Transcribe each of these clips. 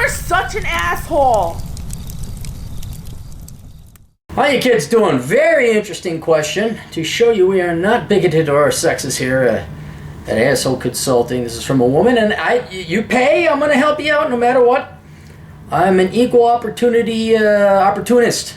You're such an asshole. How you kids doing? Very interesting question. To show you we are not bigoted or sexist here at Asshole Consulting. This is from a woman, and you pay, I'm going to help you out no matter what. I'm an equal opportunity opportunist.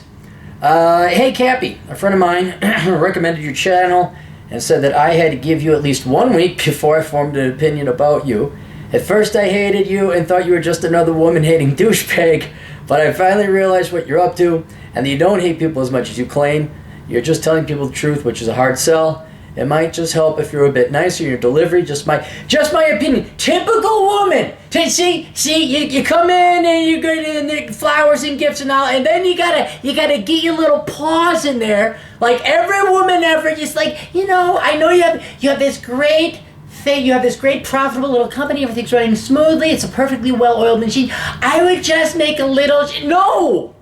Hey Cappy, a friend of mine recommended your channel and said that I had to give you at least 1 week before I formed an opinion about you. At first I hated you and thought you were just another woman-hating douchebag, but I finally realized what you're up to, and that you don't hate people as much as you claim. You're just telling people the truth, which is a hard sell. It might just help if you're a bit nicer in your delivery. Just my opinion. Typical woman. See, you come in and you get in the flowers and gifts and all, and then you gotta get your little paws in there, like every woman ever. Just like, I know you have this great thing, you have this great profitable little company. Everything's running smoothly. It's a perfectly well-oiled machine. I would just make a little. No,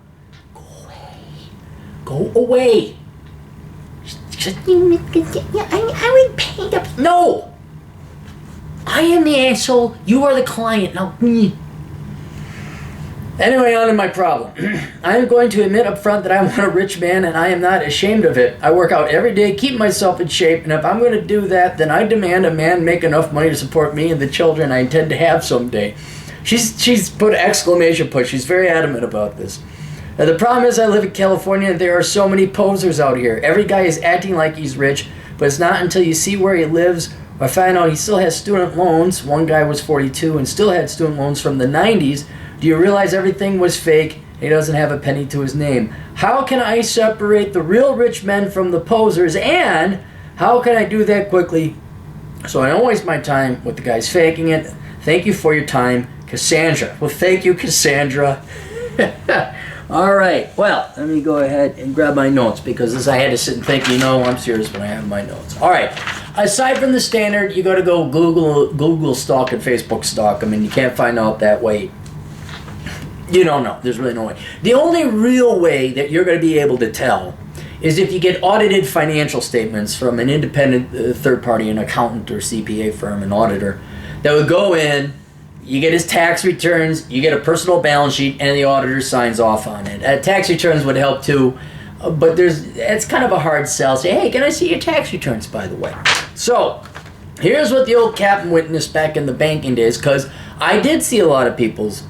go away. I would paint up. No! I am the asshole. You are the client. Now, Anyway, on to my problem. I am going to admit up front that I want a rich man, and I am not ashamed of it. I work out every day, keep myself in shape, and if I'm going to do that, then I demand a man make enough money to support me and the children I intend to have someday. She's put exclamation point. She's very adamant about this. Now, the problem is I live in California and there are so many posers out here. Every guy is acting like he's rich, but it's not until you see where he lives or find out he still has student loans. One guy was 42 and still had student loans from the 90s. Do you realize everything was fake and he doesn't have a penny to his name? How can I separate the real rich men from the posers, and how can I do that quickly so I don't waste my time with the guys faking it? Thank you for your time, Cassandra. Well, thank you, Cassandra. All right, well, let me go ahead and grab my notes, because I had to sit and think, I'm serious when I have my notes. All right, aside from the standard, you got to go Google stalk and Facebook stalk. I mean, you can't find out that way. You don't know. There's really no way. The only real way that you're going to be able to tell is if you get audited financial statements from an independent third party, an accountant or CPA firm, an auditor, that would go in. You get his tax returns, you get a personal balance sheet, and the auditor signs off on it. Tax returns would help too, but it's kind of a hard sell. Say, hey, can I see your tax returns, by the way? So, here's what the old captain witnessed back in the banking days, because I did see a lot of people's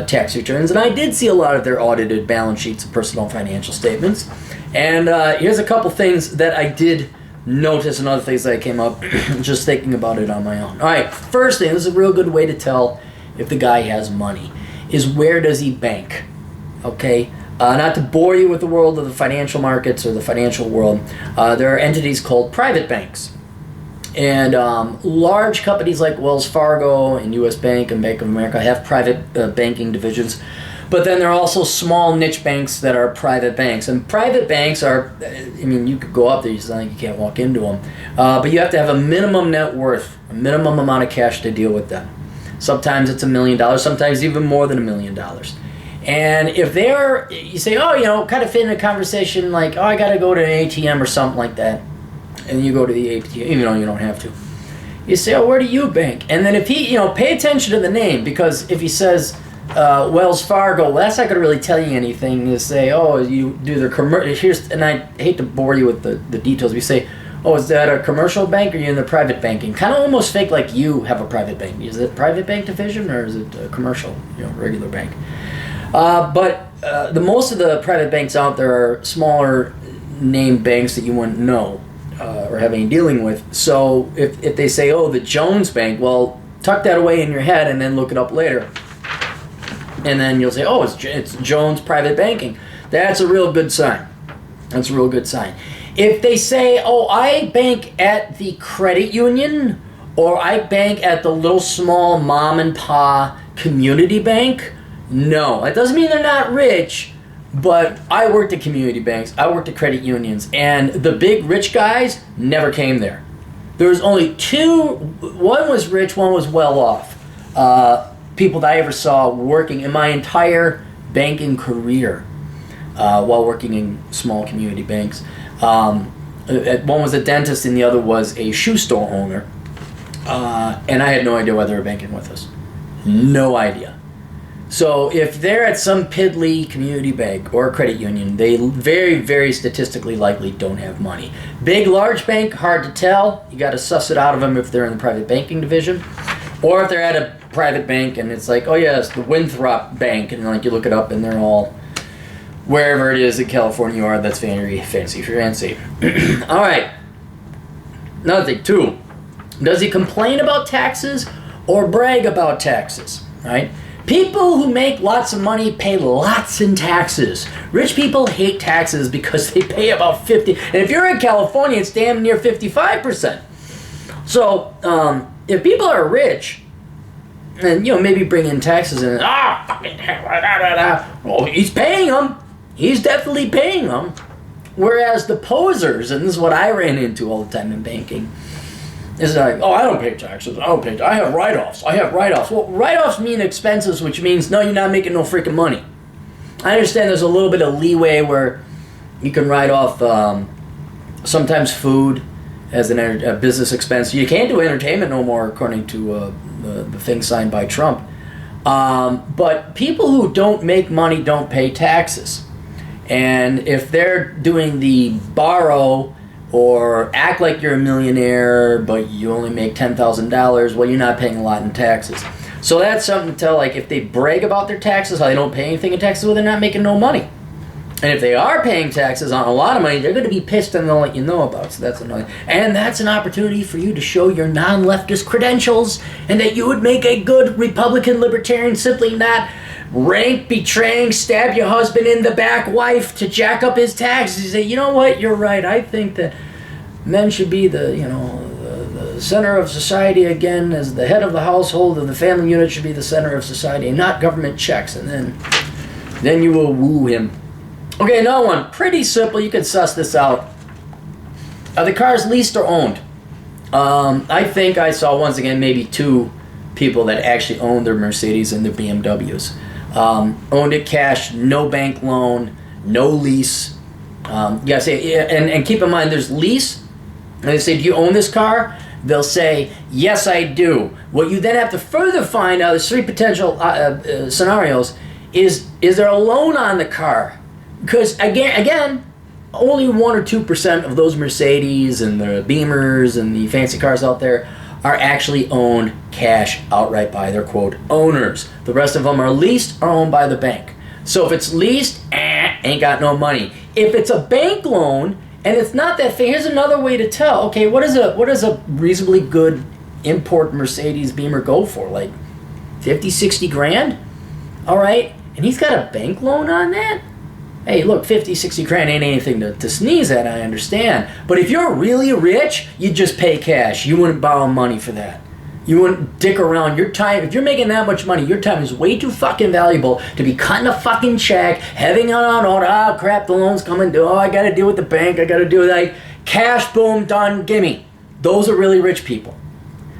tax returns, and I did see a lot of their audited balance sheets and personal financial statements. And here's a couple things that I did notice, and other things that I came up just thinking about it on my own. All right, first thing, this is a real good way to tell if the guy has money, is where does he bank? Okay, not to bore you with the world of the financial markets or the financial world, there are entities called private banks. And large companies like Wells Fargo and U.S. Bank and Bank of America have private banking divisions. But then there are also small niche banks that are private banks. And private banks are, you could go up there, it's not like you can't walk into them. But you have to have a minimum net worth, a minimum amount of cash to deal with them. Sometimes it's $1 million, sometimes even more than $1 million. And if they're, you say, kind of fit in a conversation like, I got to go to an ATM or something like that. And you go to the ATM, even though you don't have to. You say, where do you bank? And then if he, pay attention to the name, because if he says, Wells Fargo, well, that's not going to really tell you anything. To say, you do the commercial. And I hate to bore you with the details. We say, is that a commercial bank or are you in the private banking? Kind of almost fake like you have a private bank. Is it private bank division or is it a commercial, regular bank? But the most of the private banks out there are smaller name banks that you wouldn't know or have any dealing with. So if they say, the Jones Bank, well, tuck that away in your head and then look it up later. And then you'll say, it's Jones Private Banking. That's a real good sign. That's a real good sign. If they say, I bank at the credit union, or I bank at the little small mom and pa community bank, no. That doesn't mean they're not rich, but I worked at community banks, I worked at credit unions, and the big rich guys never came there. There was only two, one was rich, one was well off. People that I ever saw working in my entire banking career while working in small community banks. One was a dentist and the other was a shoe store owner. And I had no idea why they were banking with us. No idea. So if they're at some piddly community bank or credit union, they very, very statistically likely don't have money. Big, large bank, hard to tell. You got to suss it out of them if they're in the private banking division. Or if they're at a private bank and it's like, oh yeah, it's the Winthrop Bank, and like you look it up and they're all wherever it is in California you are, that's very fancy. All right. Another thing, too. Does he complain about taxes or brag about taxes? Right? People who make lots of money pay lots in taxes. Rich people hate taxes because they pay about 50. And if you're in California, it's damn near 55%. So, if people are rich, and maybe bring in taxes and well, he's paying them. He's definitely paying them. Whereas the posers, and this is what I ran into all the time in banking, is like, oh, I don't pay taxes. I have write-offs. Well, write-offs mean expenses, which means, no, you're not making no freaking money. I understand there's a little bit of leeway where you can write off sometimes food as a business expense. You can't do entertainment no more, according to the thing signed by Trump. But people who don't make money don't pay taxes. And if they're doing the borrow or act like you're a millionaire, but you only make $10,000, well, you're not paying a lot in taxes. So that's something to tell, like, if they brag about their taxes, how they don't pay anything in taxes, well, they're not making no money. And if they are paying taxes on a lot of money, they're going to be pissed and they'll let you know about it. So that's another. And that's an opportunity for you to show your non-leftist credentials and that you would make a good Republican libertarian, simply not rank, betraying, stab your husband in the back wife to jack up his taxes. You say, you know what, you're right. I think that men should be the center of society again, as the head of the household, and the family unit should be the center of society and not government checks. And then you will woo him. Okay, another one. Pretty simple. You can suss this out. Are the cars leased or owned? I think I saw, once again, maybe two people that actually owned their Mercedes and their BMWs. Owned it cash, no bank loan, no lease. You gotta say, and keep in mind, there's lease. And they say, do you own this car? They'll say, yes, I do. What you then have to further find out, there's three potential scenarios, is there a loan on the car? Because, again, only 1 or 2% of those Mercedes and the Beamers and the fancy cars out there are actually owned cash outright by their, quote, owners. The rest of them are leased or owned by the bank. So if it's leased, ain't got no money. If it's a bank loan, and it's not that thing, here's another way to tell. Okay, what does a reasonably good import Mercedes Beamer go for? Like 50, 60 grand? All right, and he's got a bank loan on that? Hey, look, 50, 60 grand ain't anything to sneeze at, I understand. But if you're really rich, you'd just pay cash. You wouldn't borrow money for that. You wouldn't dick around. Your time, if you're making that much money, your time is way too fucking valuable to be cutting a fucking check, having it on order. Oh, crap, the loan's coming due. Oh, I got to deal with the bank. I got to do that. Cash, boom, done, gimme. Those are really rich people.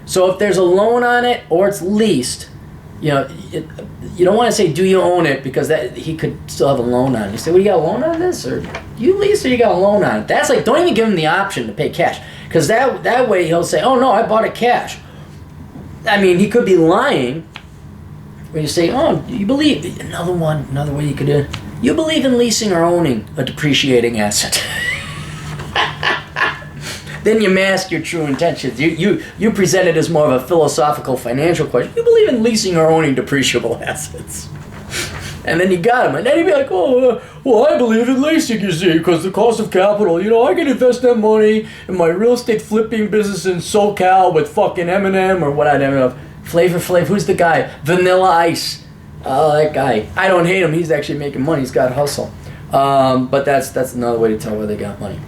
So if there's a loan on it or it's leased, you don't want to say, do you own it? Because that he could still have a loan on it. You say, well, you got a loan on this? Or you lease or you got a loan on it? That's like, don't even give him the option to pay cash. Because that way he'll say, oh, no, I bought it cash. I mean, he could be lying. When you say, oh, you believe, another way you could do it. You believe in leasing or owning a depreciating asset. Then you mask your true intentions. You present it as more of a philosophical financial question. You believe in leasing or owning depreciable assets. And then you got him. And then he'd be like, oh, well, I believe in leasing, you see, because the cost of capital, I can invest that money in my real estate flipping business in SoCal with fucking Eminem or what I don't know. Flavor Flav, who's the guy? Vanilla Ice. Oh, that guy. I don't hate him. He's actually making money. He's got hustle. But that's another way to tell where they got money.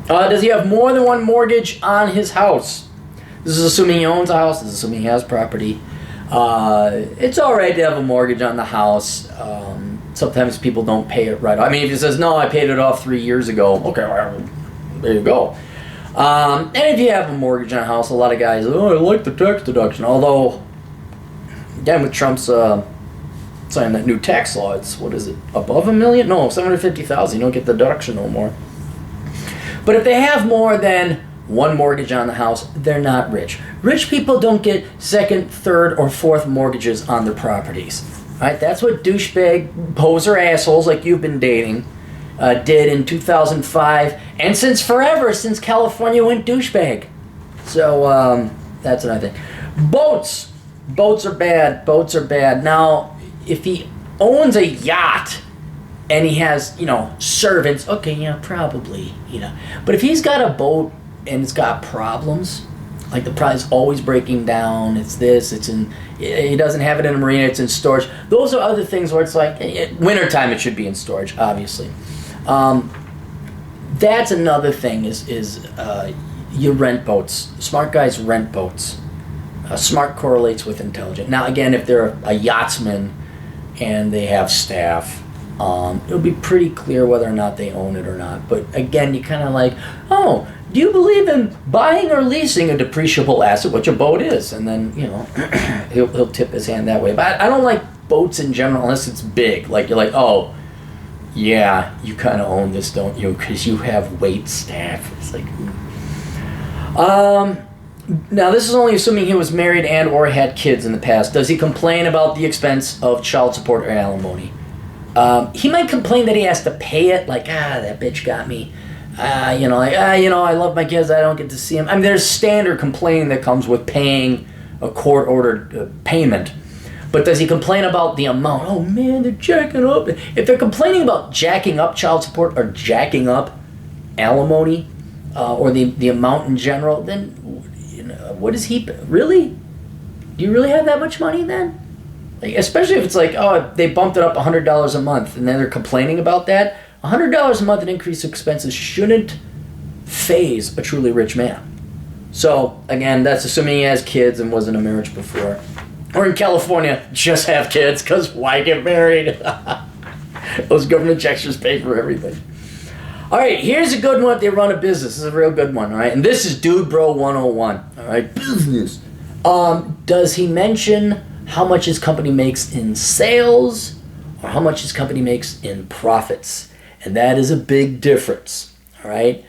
Does he have more than one mortgage on his house? This is assuming he owns a house. This is assuming he has property. It's all right to have a mortgage on the house. Sometimes people don't pay it right. I mean, if he says, no, I paid it off 3 years ago. Okay, well, there you go. And if you have a mortgage on a house, a lot of guys, oh, I like the tax deduction. Although, again, with Trump's signing that new tax law, it's, what is it, above $1 million? No, $750,000. You don't get the deduction no more. But if they have more than one mortgage on the house, they're not rich. Rich people don't get second, third, or fourth mortgages on their properties. Right? That's what douchebag poser assholes like you've been dating did in 2005, and since forever, since California went douchebag. So that's another thing. Boats are bad. Boats are bad. Now, if he owns a yacht and he has, servants, okay, yeah, probably, But if he's got a boat and it's got problems, like the price always breaking down, he doesn't have it in a marina, it's in storage. Those are other things where it's like, wintertime it should be in storage, obviously. That's another thing is you rent boats. Smart guys rent boats. Smart correlates with intelligent. Now, again, if they're a yachtsman and they have staff, it'll be pretty clear whether or not they own it or not. But again, you kind of like, oh, do you believe in buying or leasing a depreciable asset, which a boat is? And then, he'll tip his hand that way. But I don't like boats in general unless it's big. Like, you're like, oh, yeah, you kind of own this, don't you? Because you have wait staff. It's like, now this is only assuming he was married and or had kids in the past. Does he complain about the expense of child support or alimony? He might complain that he has to pay it, like, that bitch got me. I love my kids, I don't get to see them. I mean, there's standard complaining that comes with paying a court-ordered payment. But does he complain about the amount? Oh, man, they're jacking up. If they're complaining about jacking up child support or jacking up alimony or the amount in general, then, what is he... Really? Do you really have that much money then? Like, especially if it's like, oh, they bumped it up $100 a month, and then they're complaining about that. $100 a month in increased expenses shouldn't faze a truly rich man. So, again, that's assuming he has kids and was in a marriage before. Or in California, just have kids, because why get married? Those government checks just pay for everything. All right, here's a good one if they run a business. This is a real good one, all right? And this is Dude Bro 101, all right? Business. Does he mention how much his company makes in sales or how much his company makes in profits? And that is a big difference, all right?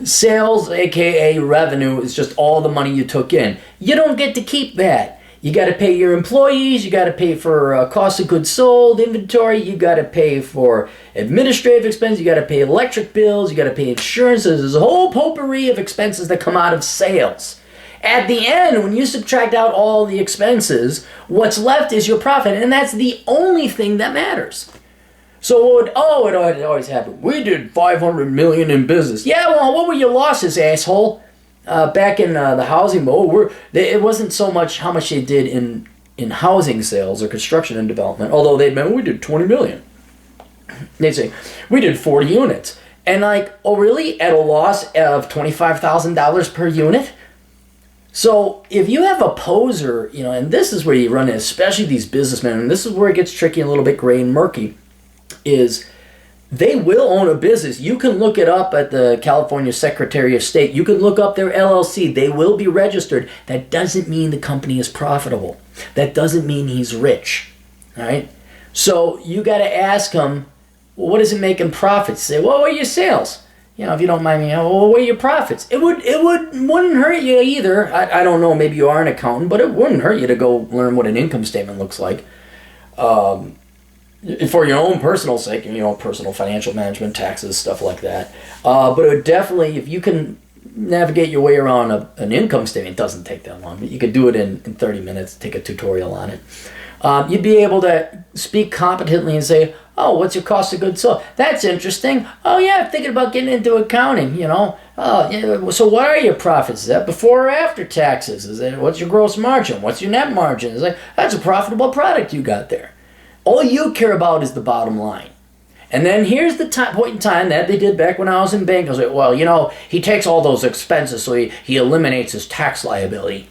Sales, aka revenue, is just all the money you took in. You don't get to keep that. You got to pay your employees, you got to pay for cost of goods sold, inventory, you got to pay for administrative expenses, you got to pay electric bills, you got to pay insurances. There's a whole potpourri of expenses that come out of sales. At the end, when you subtract out all the expenses, what's left is your profit, and that's the only thing that matters. So it always happened. We did $500 million in business. Yeah, well, what were your losses, asshole? Back in the housing mode, it wasn't so much how much they did in housing sales or construction and development, although they'd been, we did $20 million. They'd say, we did 40 units. And like, oh really? At a loss of $25,000 per unit? So if you have a poser, and this is where you run it, especially these businessmen, and this is where it gets tricky and a little bit gray and murky, is they will own a business. You can look it up at the California Secretary of State. You can look up their LLC. They will be registered. That doesn't mean the company is profitable. That doesn't mean he's rich. All right? So you got to ask him, well, what does it make in profits? Say, well, what are your sales? If you don't mind me, well, what are your profits? It wouldn't hurt you either. I don't know, maybe you are an accountant, but it wouldn't hurt you to go learn what an income statement looks like. For your own personal sake, personal financial management, taxes, stuff like that. But it would definitely, if you can navigate your way around an income statement, it doesn't take that long, but you could do it in 30 minutes, take a tutorial on it. You'd be able to speak competently and say, oh, what's your cost of goods sold? That's interesting. Oh, yeah, I'm thinking about getting into accounting, So what are your profits? Is that before or after taxes? What's your gross margin? What's your net margin? It's like, that's a profitable product you got there. All you care about is the bottom line. And then here's the point in time that they did back when I was in bank. I was like, well, he takes all those expenses, so he eliminates his tax liability.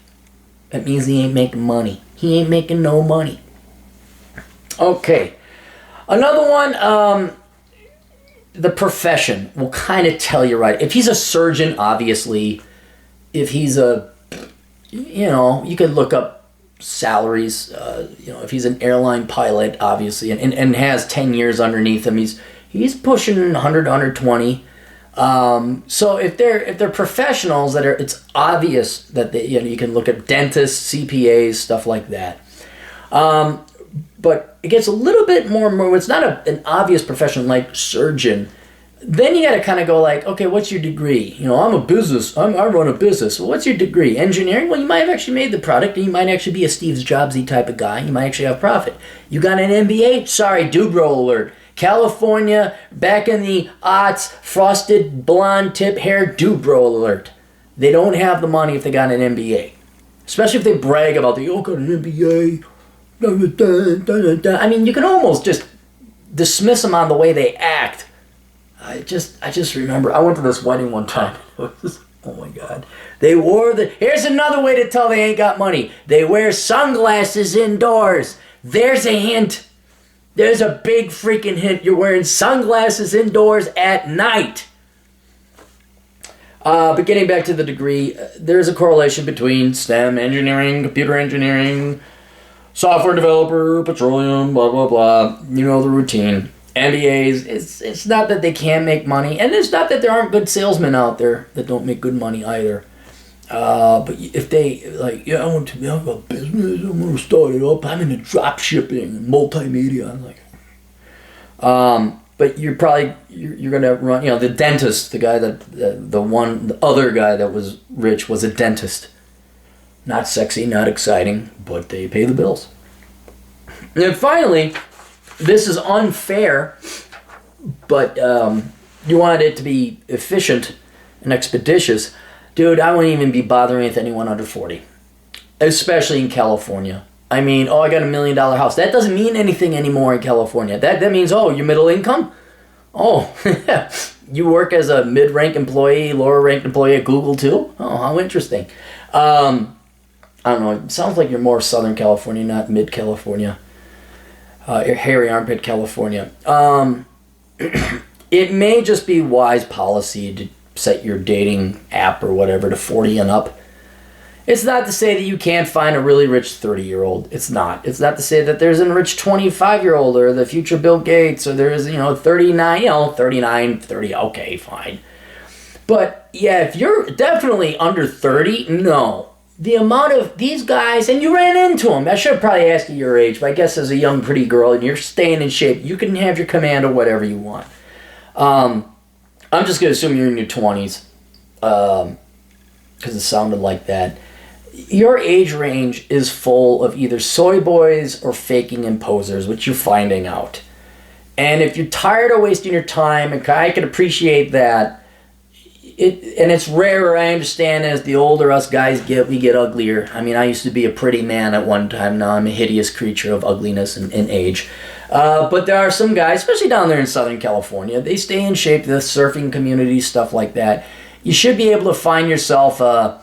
That means he ain't making money. He ain't making no money. Okay. Another one, the profession will kind of tell you right. If he's a surgeon, obviously. If he's you could look up salaries, if he's an airline pilot, obviously, and has 10 years underneath him, he's pushing 100, 120. So if they're professionals it's obvious that you can look at dentists, CPAs, stuff like that. but it gets a little bit more it's not an obvious profession like surgeon. Then you got to kind of go like, okay, what's your degree? You know, I run a business. Well, what's your degree? Engineering? Well, you might have actually made the product, and you might actually be a Steve Jobsy type of guy. You might actually have profit. You got an MBA? Sorry, Dubro alert. California, back in the aughts, frosted blonde tip hair, Dubro alert. They don't have the money if they got an MBA. Especially if they brag about the, got an MBA. I mean, you can almost just dismiss them on the way they act. I just remember, I went to this wedding one time. Oh my God. They wore here's another way to tell they ain't got money. They wear sunglasses indoors. There's a hint. There's a big freaking hint. You're wearing sunglasses indoors at night. But getting back to the degree, there's a correlation between STEM, engineering, computer engineering, software developer, petroleum, blah, blah, blah. You know the routine. MBAs, it's not that they can't make money, and it's not that there aren't good salesmen out there that don't make good money either. But if they, like, I want to have a business, I'm going to start it up, I'm into drop shipping, multimedia, I'm like, but you're going to run, the dentist, the guy the other guy that was rich was a dentist. Not sexy, not exciting, but they pay the bills. And then finally, this is unfair, but you wanted it to be efficient and expeditious. Dude, I wouldn't even be bothering with anyone under 40, especially in California. I mean, I got $1 million house. That doesn't mean anything anymore in California. That means, you're middle income? Oh, you work as a mid-rank employee, lower-ranked employee at Google too? Oh, how interesting. I don't know. It sounds like you're more Southern California, not mid-California. Hairy armpit California. It may just be wise policy to set your dating app or whatever to 40 and up. It's not to say that you can't find a really rich 30-year-old. It's not. It's not to say that there's a rich 25-year-old or the future Bill Gates or there's, 39, 30, okay, fine. But yeah, if you're definitely under 30, no. The amount of these guys, and you ran into them. I should have probably asked you your age, but I guess as a young, pretty girl, and you're staying in shape, you can have your command or whatever you want. I'm just going to assume you're in your 20s, because it sounded like that. Your age range is full of either soy boys or faking and posers, which you're finding out. And if you're tired of wasting your time, and I can appreciate that, and it's rarer, I understand, as the older us guys get, we get uglier. I mean, I used to be a pretty man at one time. Now I'm a hideous creature of ugliness and age. But there are some guys, especially down there in Southern California, they stay in shape, the surfing community, stuff like that. You should be able to find yourself a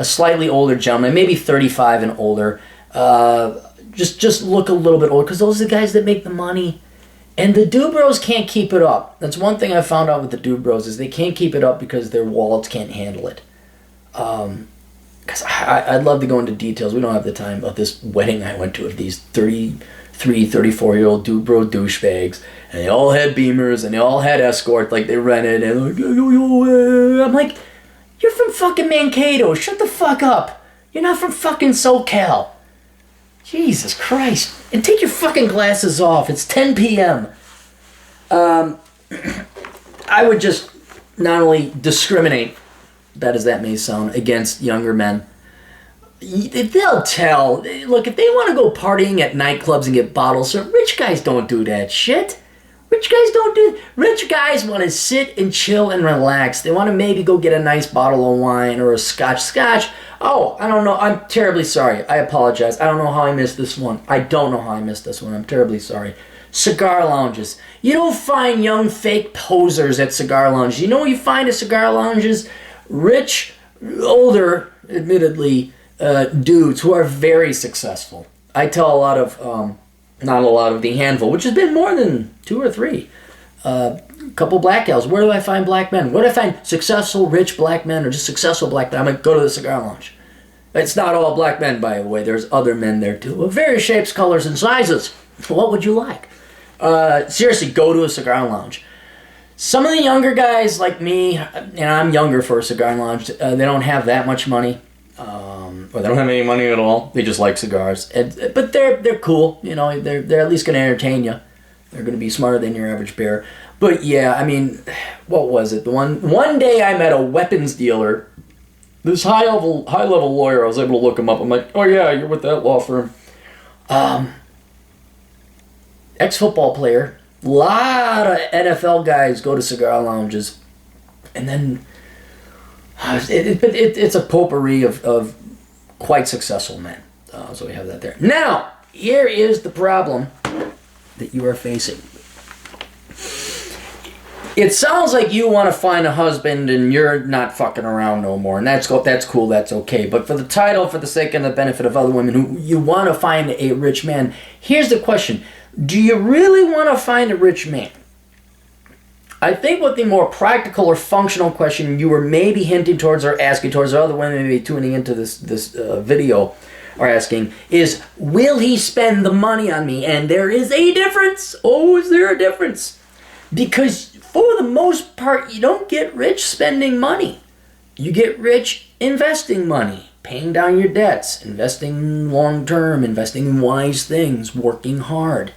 slightly older gentleman, maybe 35 and older. Just look a little bit older, because those are the guys that make the money. And the Dubros can't keep it up. That's one thing I found out with the Dubros is they can't keep it up because their wallets can't handle it. Because I'd love to go into details. We don't have the time about this wedding I went to of these 33, 34-year-old Dubro douchebags. And they all had Beamers and they all had Escort like they rented. And I'm like, you're from fucking Mankato. Shut the fuck up. You're not from fucking SoCal. Jesus Christ. And take your fucking glasses off. It's 10 p.m. I would just not only discriminate, bad as that may sound, against younger men. They'll tell. Look, if they want to go partying at nightclubs and get bottles served, rich guys don't do that shit. Rich guys want to sit and chill and relax. They want to maybe go get a nice bottle of wine or a scotch. Oh, I don't know. I'm terribly sorry. I apologize. I don't know how I missed this one. I'm terribly sorry. Cigar lounges. You don't find young fake posers at cigar lounges. You know what you find at cigar lounges? Rich, older, admittedly, dudes who are very successful. I tell a lot of... not a lot of the handful, which has been more than 2 or 3. A couple black gals. Where do I find black men? Where do I find successful, rich black men or just successful black men? I'm going to go to the cigar lounge. It's not all black men, by the way. There's other men there, too, of various shapes, colors, and sizes. What would you like? Seriously, go to a cigar lounge. Some of the younger guys like me, and I'm younger for a cigar lounge, they don't have that much money. or they don't have any money at all. They just like cigars. But they're cool. You know, they're at least going to entertain you. They're going to be smarter than your average bear. But yeah, I mean, what was it? The one day I met a weapons dealer. This high level lawyer. I was able to look him up. I'm like, oh yeah, you're with that law firm. Ex-football player. A lot of NFL guys go to cigar lounges, and then it's a potpourri of quite successful men. So we have that there. Now, here is the problem that you are facing. It sounds like you want to find a husband and you're not fucking around no more, and that's cool, that's okay. But for the title, for the sake and the benefit of other women who you want to find a rich man, here's the question. Do you really want to find a rich man? I think what the more practical or functional question you were maybe hinting towards or asking towards, or other women maybe tuning into this video are asking, is will he spend the money on me? And there is a difference. Oh, is there a difference? Because for the most part, you don't get rich spending money. You get rich investing money, paying down your debts, investing long-term, investing in wise things, working hard.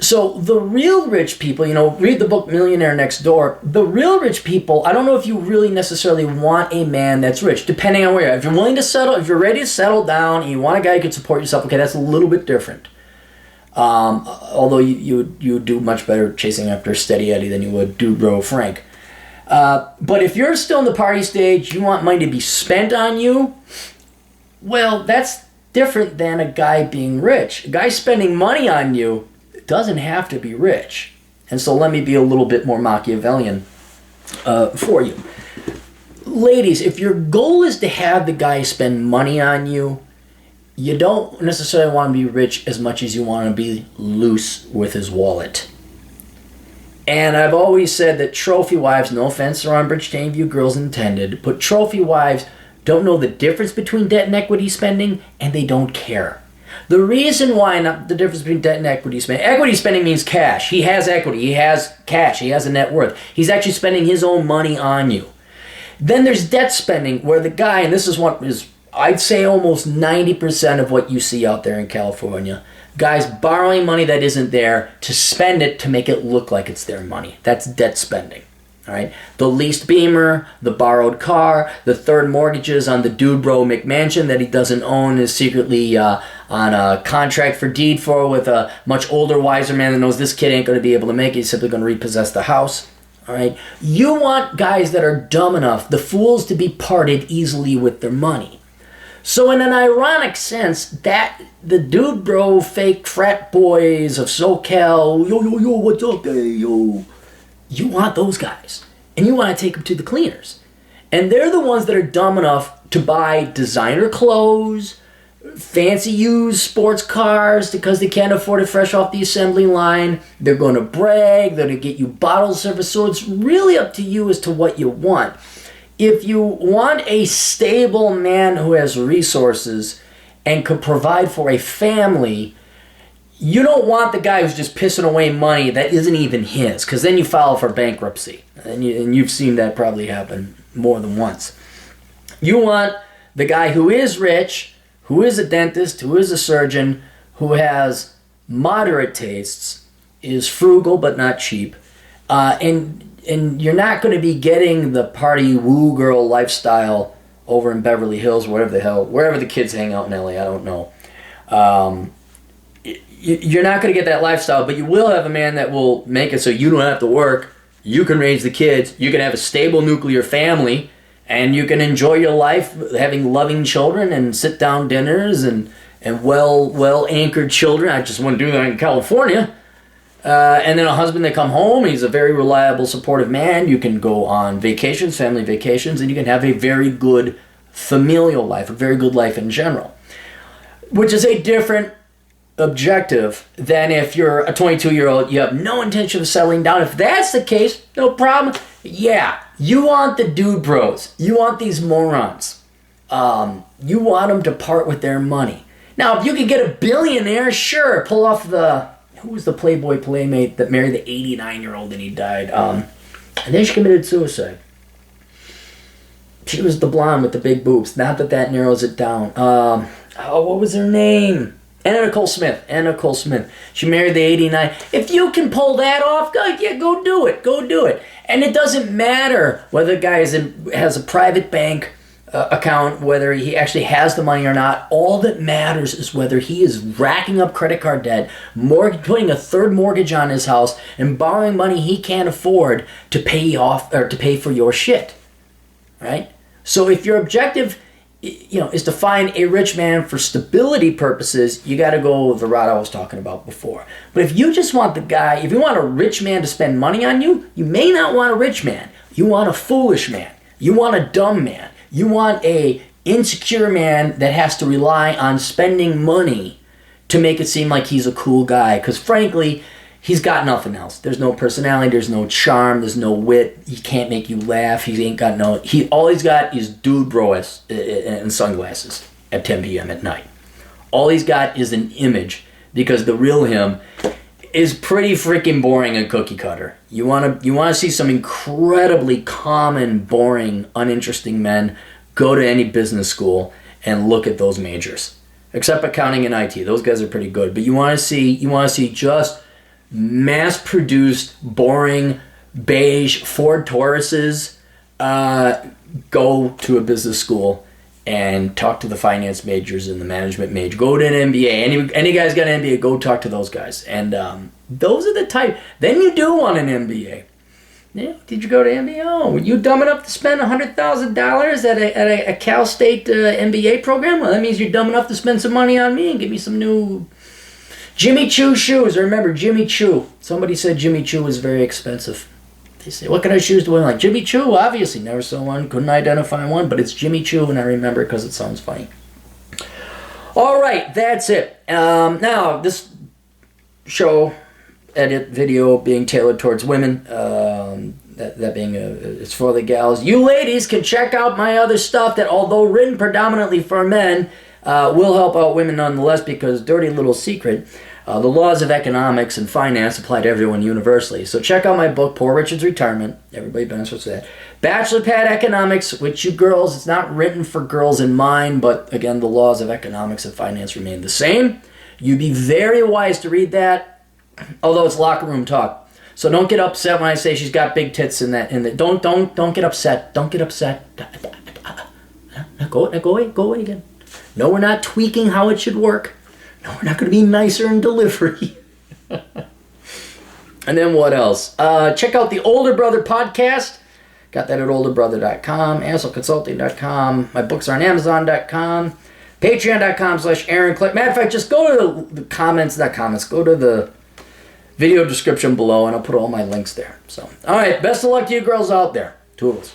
So the real rich people, you know, read the book Millionaire Next Door. The real rich people, I don't know if you really necessarily want a man that's rich, depending on where you are. If you're willing to settle, if you're ready to settle down and you want a guy who can support yourself, okay, that's a little bit different. Although you do much better chasing after Steady Eddie than you would Dude Bro Frank. But if you're still in the party stage, you want money to be spent on you, well, that's different than a guy being rich. A guy spending money on you doesn't have to be rich. And so let me be a little bit more Machiavellian for you. Ladies, if your goal is to have the guy spend money on you, you don't necessarily want to be rich as much as you want to be loose with his wallet. And I've always said that trophy wives, no offense around Bridgetown View girls intended, but trophy wives don't know the difference between debt and equity spending, and they don't care. The reason why not the difference between debt and equity spending means cash. He has equity. He has cash. He has a net worth. He's actually spending his own money on you. Then there's debt spending where the guy, and this is what is, I'd say almost 90% of what you see out there in California, guys borrowing money that isn't there to spend it to make it look like it's their money. That's debt spending. All right, the leased Beamer, the borrowed car, the third mortgages on the Dude Bro McMansion that he doesn't own, is secretly on a contract for deed for with a much older, wiser man that knows this kid ain't going to be able to make it. He's simply going to repossess the house. All right, you want guys that are dumb enough, the fools, to be parted easily with their money. So in an ironic sense, that the Dude Bro fake frat boys of SoCal, yo, what's up, hey, yo, you want those guys, and you want to take them to the cleaners. And they're the ones that are dumb enough to buy designer clothes, fancy used sports cars because they can't afford it fresh off the assembly line. They're going to brag. They're going to get you bottle service. So it's really up to you as to what you want. If you want a stable man who has resources and could provide for a family, you don't want the guy who's just pissing away money that isn't even his, because then you file for bankruptcy. And you've seen that probably happen more than once. You want the guy who is rich, who is a dentist, who is a surgeon, who has moderate tastes, is frugal but not cheap, and you're not going to be getting the party woo girl lifestyle over in Beverly Hills, wherever the kids hang out in LA, I don't know. You're not going to get that lifestyle, but you will have a man that will make it so you don't have to work. You can raise the kids. You can have a stable nuclear family, and you can enjoy your life having loving children and sit-down dinners and well-anchored children. I just want to do that in California. And then a husband that come home. He's a very reliable, supportive man. You can go on vacations, family vacations, and you can have a very good familial life, a very good life in general, which is a different objective than if you're a 22-year-old, you have no intention of settling down. If that's the case, no problem. Yeah, you want the Dude Bros. You want these morons. You want them to part with their money. Now, if you could get a billionaire, sure, pull off who was the Playboy Playmate that married the 89-year-old and he died? And then she committed suicide. She was the blonde with the big boobs. Not that that narrows it down. What was her name? Anna Nicole Smith. Anna Nicole Smith. She married the 89. If you can pull that off, go do it. Go do it. And it doesn't matter whether the guy has a private bank account, whether he actually has the money or not. All that matters is whether he is racking up credit card debt, putting a third mortgage on his house, and borrowing money he can't afford to pay off or to pay for your shit. Right? So if your objective, is to find a rich man for stability purposes, you got to go the route I was talking about before. But if you just want if you want a rich man to spend money on you, you may not want a rich man. You want a foolish man. You want a dumb man. You want a insecure man that has to rely on spending money to make it seem like he's a cool guy. Because frankly, he's got nothing else. There's no personality. There's no charm. There's no wit. He can't make you laugh. He ain't got no... all he's got is dude bros and sunglasses at 10 p.m. at night. All he's got is an image, because the real him is pretty freaking boring and cookie cutter. You want to see some incredibly common, boring, uninteresting men, go to any business school and look at those majors. Except accounting and IT. Those guys are pretty good. But you want to see just mass-produced, boring, beige Ford Tauruses, go to a business school and talk to the finance majors and the management major. Go to an MBA. Any guy's got an MBA, go talk to those guys. And those are the type. Then you do want an MBA. Yeah, did you go to MBA? Oh, were you dumb enough to spend $100,000 at a Cal State MBA program? Well, that means you're dumb enough to spend some money on me and give me some new Jimmy Choo shoes. Remember, Jimmy Choo. Somebody said Jimmy Choo was very expensive. They say, what kind of shoes do I like? Jimmy Choo, obviously. Never saw one. Couldn't identify one, but it's Jimmy Choo, and I remember it because it sounds funny. All right, that's it. Now, this show, edit, video being tailored towards women, that being it's for the gals. You ladies can check out my other stuff that, although written predominantly for men, will help out women nonetheless, because dirty little secret, the laws of economics and finance apply to everyone universally. So check out my book, Poor Richard's Retirement. Everybody benefits from that. Bachelor Pad Economics, which you girls, it's not written for girls in mind, but again, the laws of economics and finance remain the same. You'd be very wise to read that, although it's locker room talk. So don't get upset when I say she's got big tits in that. Don't get upset. Don't get upset. Go away again. No, we're not tweaking how it should work. No, we're not going to be nicer in delivery. And then what else? Check out the Older Brother podcast. Got that at olderbrother.com, AsselConsulting.com. My books are on Amazon.com. Patreon.com/Aaron Click. Matter of fact, just go to the comments, go to the video description below, and I'll put all my links there. So, all right, best of luck to you girls out there. Toodles.